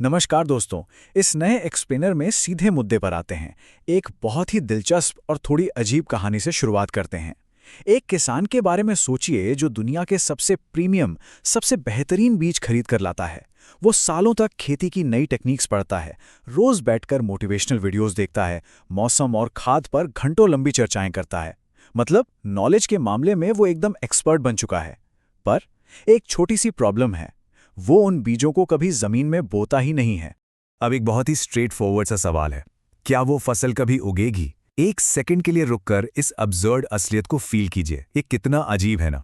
नमस्कार दोस्तों। इस नए एक्सप्लेनर में सीधे मुद्दे पर आते हैं। एक बहुत ही दिलचस्प और थोड़ी अजीब कहानी से शुरुआत करते हैं। एक किसान के बारे में सोचिए जो दुनिया के सबसे प्रीमियम, सबसे बेहतरीन बीज खरीद कर लाता है। वो सालों तक खेती की नई टेक्निक्स पढ़ता है, रोज बैठकर मोटिवेशनल वीडियोस देखता है, मौसम और खाद पर घंटों लंबी चर्चाएं करता है। मतलब नॉलेज के मामले में वो एकदम एक्सपर्ट बन चुका है। पर एक छोटी सी प्रॉब्लम है, वो उन बीजों को कभी जमीन में बोता ही नहीं है। अब एक बहुत ही स्ट्रेट फॉरवर्ड सा सवाल है, क्या वो फसल कभी उगेगी? एक सेकंड के लिए रुककर इस अब्सर्ड असलियत को फील कीजिए। ये कितना अजीब है ना।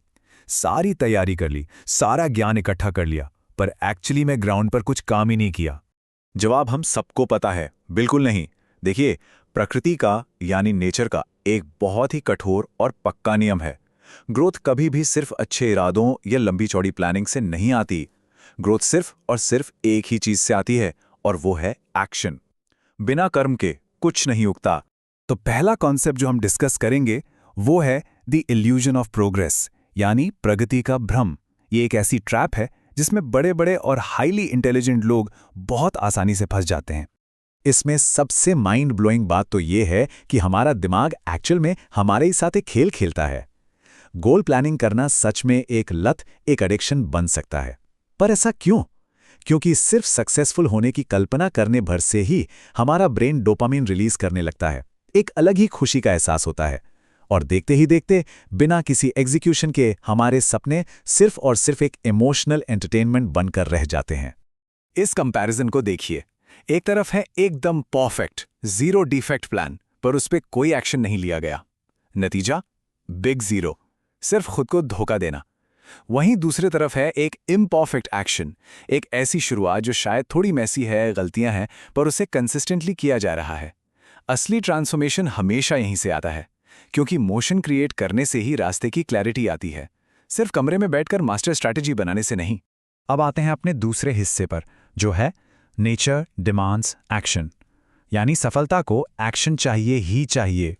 सारी तैयारी कर ली, सारा ज्ञान इकट्ठा कर लिया, पर एक्चुअली में ग्राउंड पर कुछ काम ही नहीं किया। जवाब हम सबको पता है, बिल्कुल नहीं। देखिए, प्रकृति का यानी नेचर का एक बहुत ही कठोर और पक्का नियम है। ग्रोथ कभी भी सिर्फ अच्छे इरादों या लंबी चौड़ी प्लानिंग से नहीं आती। ग्रोथ सिर्फ और सिर्फ एक ही चीज से आती है, और वो है एक्शन। बिना कर्म के कुछ नहीं उगता। तो पहला कॉन्सेप्ट जो हम डिस्कस करेंगे वो है द इल्यूजन ऑफ प्रोग्रेस, यानी प्रगति का भ्रम। ये एक ऐसी ट्रैप है जिसमें बड़े बड़े और हाईली इंटेलिजेंट लोग बहुत आसानी से फंस जाते हैं। इसमें सबसे माइंड ब्लोइंग बात तो ये है कि हमारा दिमाग एक्चुअल में हमारे ही साथ एक खेल खेलता है। गोल प्लानिंग करना सच में एक लत, एक एडिक्शन बन सकता है। पर ऐसा क्यों? क्योंकि सिर्फ सक्सेसफुल होने की कल्पना करने भर से ही हमारा ब्रेन डोपामिन रिलीज करने लगता है। एक अलग ही खुशी का एहसास होता है, और देखते ही देखते बिना किसी एग्जीक्यूशन के हमारे सपने सिर्फ और सिर्फ एक इमोशनल एंटरटेनमेंट बनकर रह जाते हैं। इस कंपैरिजन को देखिए। एक तरफ है एकदम परफेक्ट, जीरो डिफेक्ट प्लान, पर उस पर कोई एक्शन नहीं लिया गया। नतीजा बिग जीरो, सिर्फ खुद को धोखा देना। वहीं दूसरी तरफ है एक इम्परफेक्ट एक्शन, एक ऐसी शुरुआत जो शायद थोड़ी मैसी है, गलतियां हैं, पर उसे कंसिस्टेंटली किया जा रहा है। असली ट्रांसफॉर्मेशन हमेशा यहीं से आता है, क्योंकि मोशन क्रिएट करने से ही रास्ते की क्लैरिटी आती है, सिर्फ कमरे में बैठकर मास्टर स्ट्रैटेजी बनाने से नहीं। अब आते हैं अपने दूसरे हिस्से पर, जो है नेचर डिमांड्स एक्शन, यानी सफलता को एक्शन चाहिए ही चाहिए।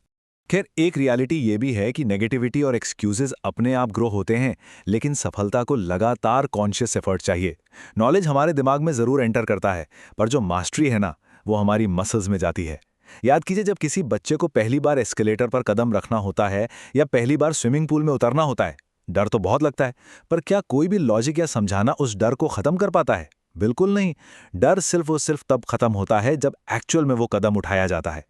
खैर, एक रियलिटी ये भी है कि नेगेटिविटी और एक्सक्यूजेस अपने आप ग्रो होते हैं, लेकिन सफलता को लगातार कॉन्शियस एफर्ट चाहिए। नॉलेज हमारे दिमाग में जरूर एंटर करता है, पर जो मास्टरी है ना, वो हमारी मसल्स में जाती है। याद कीजिए, जब किसी बच्चे को पहली बार एस्केलेटर पर कदम रखना होता है या पहली बार स्विमिंग पूल में उतरना होता है, डर तो बहुत लगता है, पर क्या कोई भी लॉजिक या समझाना उस डर को खत्म कर पाता है? बिल्कुल नहीं। डर सिर्फ और सिर्फ तब खत्म होता है जब एक्चुअल में वो कदम उठाया जाता है।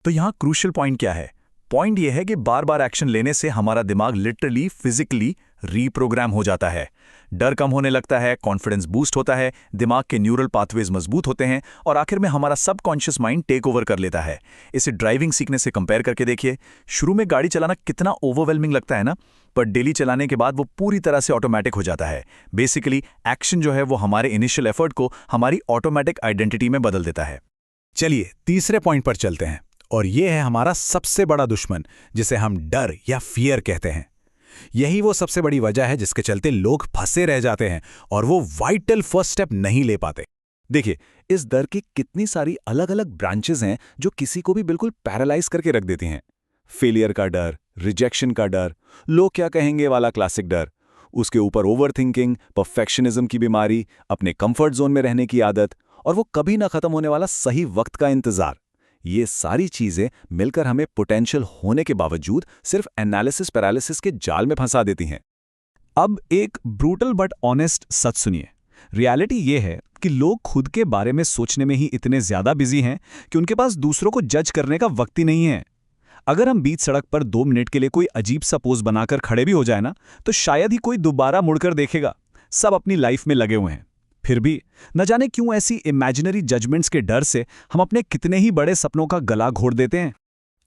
तो यहाँ क्रूशियल पॉइंट क्या है? पॉइंट यह है कि बार बार एक्शन लेने से हमारा दिमाग लिटरली फिजिकली रीप्रोग्राम हो जाता है। डर कम होने लगता है, कॉन्फिडेंस बूस्ट होता है, दिमाग के न्यूरल पाथवेज मजबूत होते हैं, और आखिर में हमारा सबकॉन्शियस माइंड टेक ओवर कर लेता है। इसे ड्राइविंग सीखने से कंपेयर करके देखिए। शुरू में गाड़ी चलाना कितना ओवरवेलमिंग लगता है ना, पर डेली चलाने के बाद वो पूरी तरह से ऑटोमेटिक हो जाता है। बेसिकली एक्शन जो है वो हमारे इनिशियल एफर्ट को हमारी ऑटोमेटिक आइडेंटिटी में बदल देता है। चलिए तीसरे पॉइंट पर चलते हैं, और ये है हमारा सबसे बड़ा दुश्मन, जिसे हम डर या फियर कहते हैं। यही वो सबसे बड़ी वजह है जिसके चलते लोग फंसे रह जाते हैं और वो वाइटल फर्स्ट स्टेप नहीं ले पाते। देखिए, इस डर की कितनी सारी अलग अलग ब्रांचेस हैं जो किसी को भी बिल्कुल पैरालाइज करके रख देती हैं। फेलियर का डर, रिजेक्शन का डर, लोग क्या कहेंगे वाला क्लासिक डर, उसके ऊपर ओवरथिंकिंग, परफेक्शनिज्म की बीमारी, अपने कंफर्ट जोन में रहने की आदत, और वो कभी ना खत्म होने वाला सही वक्त का इंतजार। ये सारी चीजें मिलकर हमें पोटेंशियल होने के बावजूद सिर्फ एनालिसिस पैरालिसिस के जाल में फंसा देती हैं। अब एक ब्रूटल बट ऑनेस्ट सच सुनिए। रियलिटी ये है कि लोग खुद के बारे में सोचने में ही इतने ज्यादा बिजी हैं कि उनके पास दूसरों को जज करने का वक्त ही नहीं है। अगर हम बीच सड़क पर 2 मिनट के लिए कोई अजीब सा पोज बनाकर खड़े भी हो जाए ना, तो शायद ही कोई दोबारा मुड़कर देखेगा। सब अपनी लाइफ में लगे हुए हैं। फिर भी न जाने क्यों ऐसी इमेजिनरी जजमेंट्स के डर से हम अपने कितने ही बड़े सपनों का गला घोट देते हैं।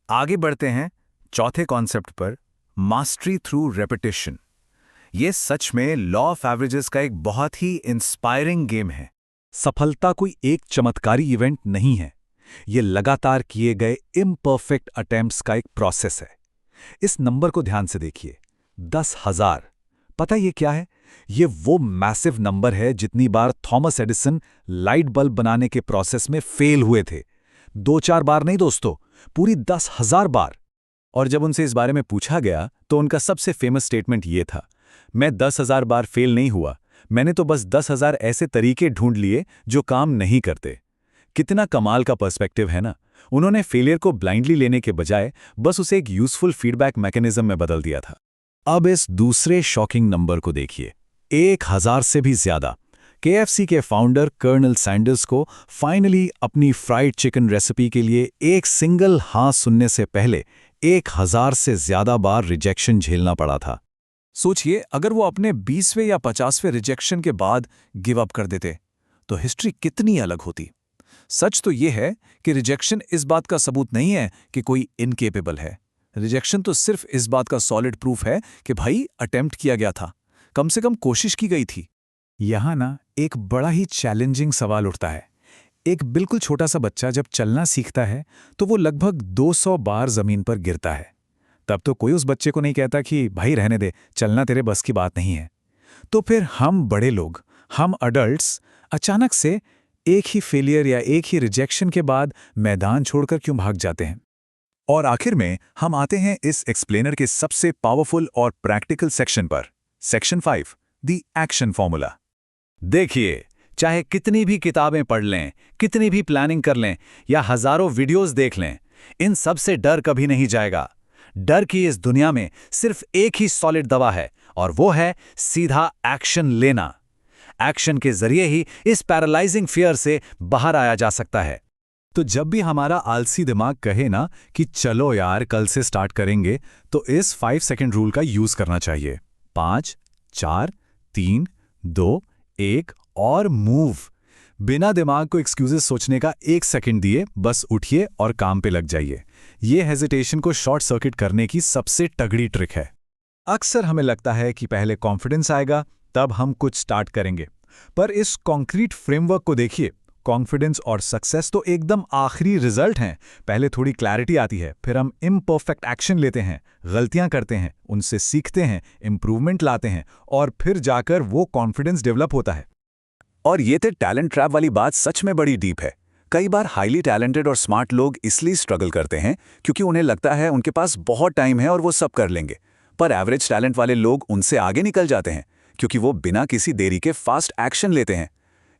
आगे बढ़ते हैं चौथे कॉन्सेप्ट पर, मास्टरी थ्रू रेपिटेशन। ये सच में लॉ ऑफ एवरेजेस का एक बहुत ही इंस्पायरिंग गेम है। सफलता कोई एक चमत्कारी इवेंट नहीं है, ये लगातार किए गए इम्परफेक्ट अटेम्प्ट्स का एक प्रोसेस है। इस नंबर को ध्यान से देखिए, 10,000। पता ये क्या है? ये वो मैसिव नंबर है जितनी बार थॉमस एडिसन लाइट बल्ब बनाने के प्रोसेस में फेल हुए थे। 2-4 बार नहीं दोस्तों, पूरी 10,000 बार। और जब उनसे इस बारे में पूछा गया तो उनका सबसे फेमस स्टेटमेंट ये था, मैं 10,000 बार फेल नहीं हुआ, मैंने तो बस 10,000 ऐसे तरीके ढूंढ लिए जो काम नहीं करते। कितना कमाल का पर्सपेक्टिव है ना। उन्होंने फेलियर को ब्लाइंडली लेने के बजाय बस उसे एक यूजफुल फीडबैक मैकेनिज्म में बदल दिया था। अब इस दूसरे शॉकिंग नंबर को देखिए, 1000 से भी ज्यादा। KFC के फाउंडर कर्नल सैंडर्स को फाइनली अपनी फ्राइड चिकन रेसिपी के लिए एक सिंगल हाँ सुनने से पहले 1000 से ज्यादा बार रिजेक्शन झेलना पड़ा था। सोचिए, अगर वो अपने 20वें या 50वें रिजेक्शन के बाद गिव अप कर देते तो हिस्ट्री कितनी अलग होती। सच तो ये है कि रिजेक्शन इस बात का सबूत नहीं है कि कोई इनकेपेबल है। रिजेक्शन तो सिर्फ इस बात का सॉलिड प्रूफ है कि भाई अटेम्प्ट किया गया था, कम से कम कोशिश की गई थी। यहाँ ना एक बड़ा ही चैलेंजिंग सवाल उठता है। एक बिल्कुल छोटा सा बच्चा जब चलना सीखता है तो वो लगभग 200 बार जमीन पर गिरता है। तब तो कोई उस बच्चे को नहीं कहता कि भाई रहने दे, चलना तेरे बस की बात नहीं है। तो फिर हम बड़े लोग, हम अडल्ट्स, अचानक से एक ही फेलियर या एक ही रिजेक्शन के बाद मैदान छोड़कर क्यों भाग जाते हैं? और आखिर में हम आते हैं इस एक्सप्लेनर के सबसे पावरफुल और प्रैक्टिकल सेक्शन पर, सेक्शन 5, द एक्शन फॉर्मूला। देखिए, चाहे कितनी भी किताबें पढ़ लें, कितनी भी प्लानिंग कर लें या हजारों वीडियोस देख लें, इन सब से डर कभी नहीं जाएगा। डर की इस दुनिया में सिर्फ एक ही सॉलिड दवा है, और वो है सीधा एक्शन लेना। एक्शन के जरिए ही इस पैरालाइजिंग फियर से बाहर आया जा सकता है। तो जब भी हमारा आलसी दिमाग कहे ना कि चलो यार कल से स्टार्ट करेंगे, तो इस 5 सेकंड रूल का यूज करना चाहिए। 5, 4, 3, 2, 1 और मूव। बिना दिमाग को एक्सक्यूजेस सोचने का 1 सेकंड दिए बस उठिए और काम पे लग जाइए। ये हेजिटेशन को शॉर्ट सर्किट करने की सबसे तगड़ी ट्रिक है। अक्सर हमें लगता है कि पहले कॉन्फिडेंस आएगा तब हम कुछ स्टार्ट करेंगे, पर इस कॉन्क्रीट फ्रेमवर्क को देखिए। कॉन्फिडेंस और सक्सेस तो एकदम आखिरी रिजल्ट हैं। पहले थोड़ी क्लैरिटी आती है, फिर हम इम्परफेक्ट एक्शन लेते हैं, गलतियां करते हैं, उनसे सीखते हैं, इंप्रूवमेंट लाते हैं, और फिर जाकर वो कॉन्फिडेंस डेवलप होता है। और ये तो टैलेंट ट्रैप वाली बात सच में बड़ी डीप है। कई बार हाईली टैलेंटेड और स्मार्ट लोग इसलिए स्ट्रगल करते हैं क्योंकि उन्हें लगता है उनके पास बहुत टाइम है और वो सब कर लेंगे। पर एवरेज टैलेंट वाले लोग उनसे आगे निकल जाते हैं क्योंकि वो बिना किसी देरी के फास्ट एक्शन लेते हैं।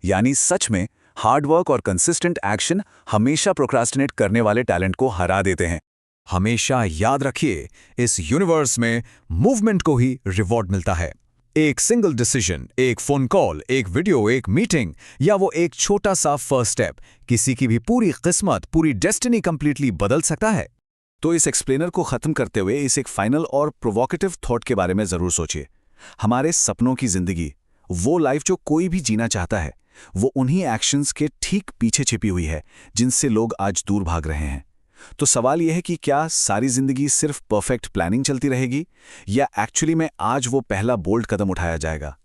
यानी सच में हार्ड वर्क और कंसिस्टेंट एक्शन हमेशा प्रोक्रास्टिनेट करने वाले टैलेंट को हरा देते हैं। हमेशा याद रखिए, इस यूनिवर्स में मूवमेंट को ही रिवॉर्ड मिलता है। एक सिंगल डिसीजन, एक फोन कॉल, एक वीडियो, एक मीटिंग, या वो एक छोटा सा फर्स्ट स्टेप किसी की भी पूरी किस्मत, पूरी डेस्टिनी कंप्लीटली बदल सकता है। तो इस एक्सप्लेनर को खत्म करते हुए इस एक फाइनल और प्रोवोकेटिव थॉट के बारे में जरूर सोचिए। हमारे सपनों की जिंदगी, वो लाइफ जो कोई भी जीना चाहता है, वो उन्हीं एक्शंस के ठीक पीछे छिपी हुई है जिनसे लोग आज दूर भाग रहे हैं। तो सवाल यह है कि क्या सारी जिंदगी सिर्फ परफेक्ट प्लानिंग चलती रहेगी, या एक्चुअली में आज वो पहला बोल्ड कदम उठाया जाएगा?